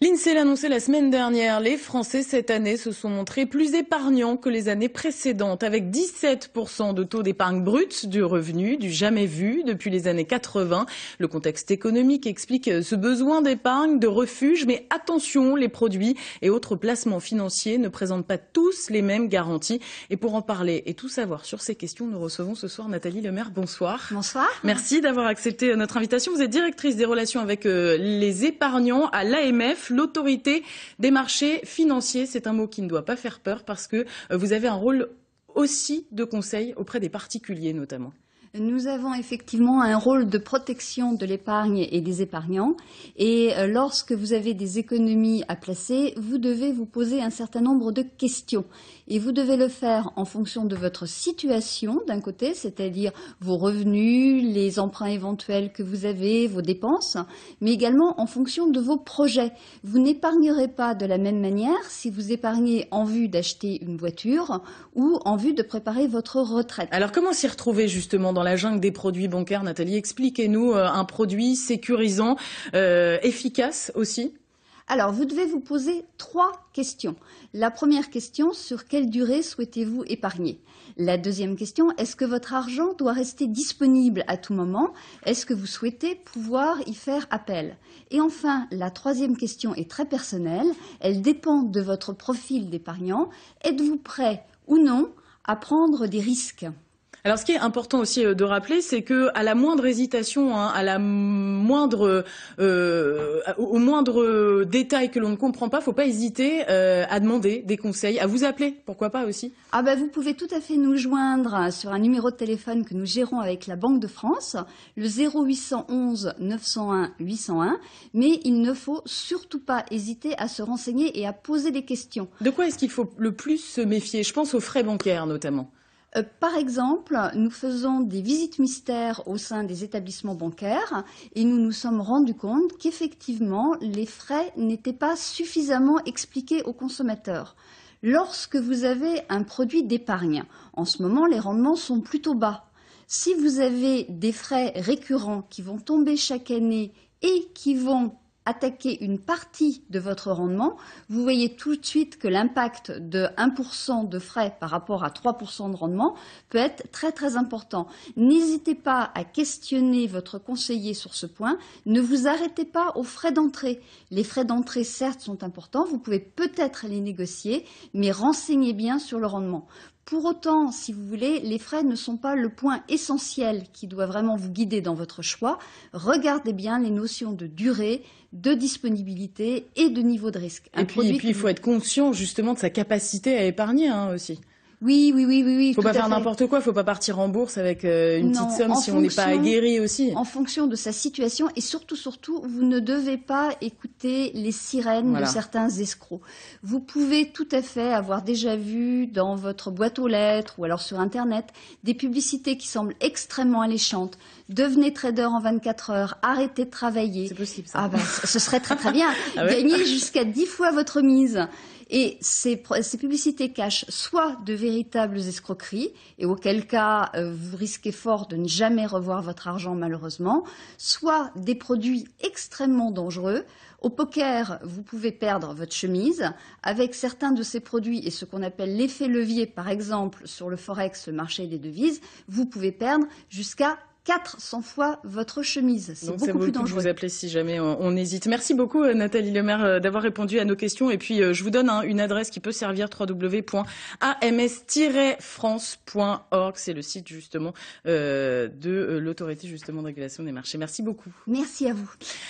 L'INSEE l'a annoncé la semaine dernière, les Français cette année se sont montrés plus épargnants que les années précédentes, avec 17% de taux d'épargne brute du revenu, du jamais vu depuis les années 80. Le contexte économique explique ce besoin d'épargne, de refuge, mais attention, les produits et autres placements financiers ne présentent pas tous les mêmes garanties. Et pour en parler et tout savoir sur ces questions, nous recevons ce soir Nathalie Lemaire. Bonsoir. Bonsoir. Merci d'avoir accepté notre invitation. Vous êtes directrice des relations avec les épargnants à l'AMF. L'autorité des marchés financiers, c'est un mot qui ne doit pas faire peur parce que vous avez un rôle aussi de conseil auprès des particuliers notamment. Nous avons effectivement un rôle de protection de l'épargne et des épargnants. Et lorsque vous avez des économies à placer, vous devez vous poser un certain nombre de questions. Et vous devez le faire en fonction de votre situation d'un côté, c'est-à-dire vos revenus, les emprunts éventuels que vous avez, vos dépenses, mais également en fonction de vos projets. Vous n'épargnerez pas de la même manière si vous épargnez en vue d'acheter une voiture ou en vue de préparer votre retraite. Alors comment s'y retrouver justement dans la jungle des produits bancaires, Nathalie? Expliquez-nous un produit sécurisant, efficace aussi. Alors, vous devez vous poser 3 questions. La première question, sur quelle durée souhaitez-vous épargner? La deuxième question, est-ce que votre argent doit rester disponible à tout moment? Est-ce que vous souhaitez pouvoir y faire appel? Et enfin, la troisième question est très personnelle. Elle dépend de votre profil d'épargnant. Êtes-vous prêt ou non à prendre des risques? Alors, ce qui est important aussi de rappeler, c'est que à la moindre hésitation, à la moindre, au moindre détail que l'on ne comprend pas, faut pas hésiter à demander des conseils, à vous appeler, pourquoi pas aussi. Ah ben, vous pouvez tout à fait nous joindre sur un numéro de téléphone que nous gérons avec la Banque de France, le 0811 901 801, mais il ne faut surtout pas hésiter à se renseigner et à poser des questions. De quoi est-ce qu'il faut le plus se méfier? Je pense aux frais bancaires notamment. Par exemple, nous faisons des visites mystères au sein des établissements bancaires et nous nous sommes rendus compte qu'effectivement, les frais n'étaient pas suffisamment expliqués aux consommateurs. Lorsque vous avez un produit d'épargne, en ce moment, les rendements sont plutôt bas. Si vous avez des frais récurrents qui vont tomber chaque année et qui vont attaquer une partie de votre rendement, vous voyez tout de suite que l'impact de 1% de frais par rapport à 3% de rendement peut être très très important. N'hésitez pas à questionner votre conseiller sur ce point. Ne vous arrêtez pas aux frais d'entrée. Les frais d'entrée, certes, sont importants. Vous pouvez peut-être les négocier, mais renseignez bien sur le rendement. Pour autant, si vous voulez, les frais ne sont pas le point essentiel qui doit vraiment vous guider dans votre choix. Regardez bien les notions de durée, de disponibilité et de niveau de risque. Et puis il faut être conscient justement de sa capacité à épargner aussi. Oui. Faut pas faire n'importe quoi, faut pas partir en bourse avec une petite somme si on n'est pas aguerri aussi. En fonction de sa situation et surtout, vous ne devez pas écouter les sirènes de certains escrocs. Vous pouvez tout à fait avoir déjà vu dans votre boîte aux lettres ou alors sur Internet des publicités qui semblent extrêmement alléchantes. Devenez trader en 24 heures, arrêtez de travailler. C'est possible ça. Ah ben, ce serait très très bien. Ah ouais. Gagnez jusqu'à 10 fois votre mise. Et ces publicités cachent soit de véritables escroqueries, et auquel cas vous risquez fort de ne jamais revoir votre argent malheureusement, soit des produits extrêmement dangereux. Au poker, vous pouvez perdre votre chemise. Avec certains de ces produits et ce qu'on appelle l'effet levier, par exemple sur le forex, le marché des devises, vous pouvez perdre jusqu'à 400 fois votre chemise. C'est beaucoup plus dangereux. Vous appelez si jamais on hésite. Merci beaucoup Nathalie Lemaire d'avoir répondu à nos questions. Et puis je vous donne une adresse qui peut servir, www.ams-france.org. C'est le site justement de l'autorité justement de régulation des marchés. Merci beaucoup. Merci à vous.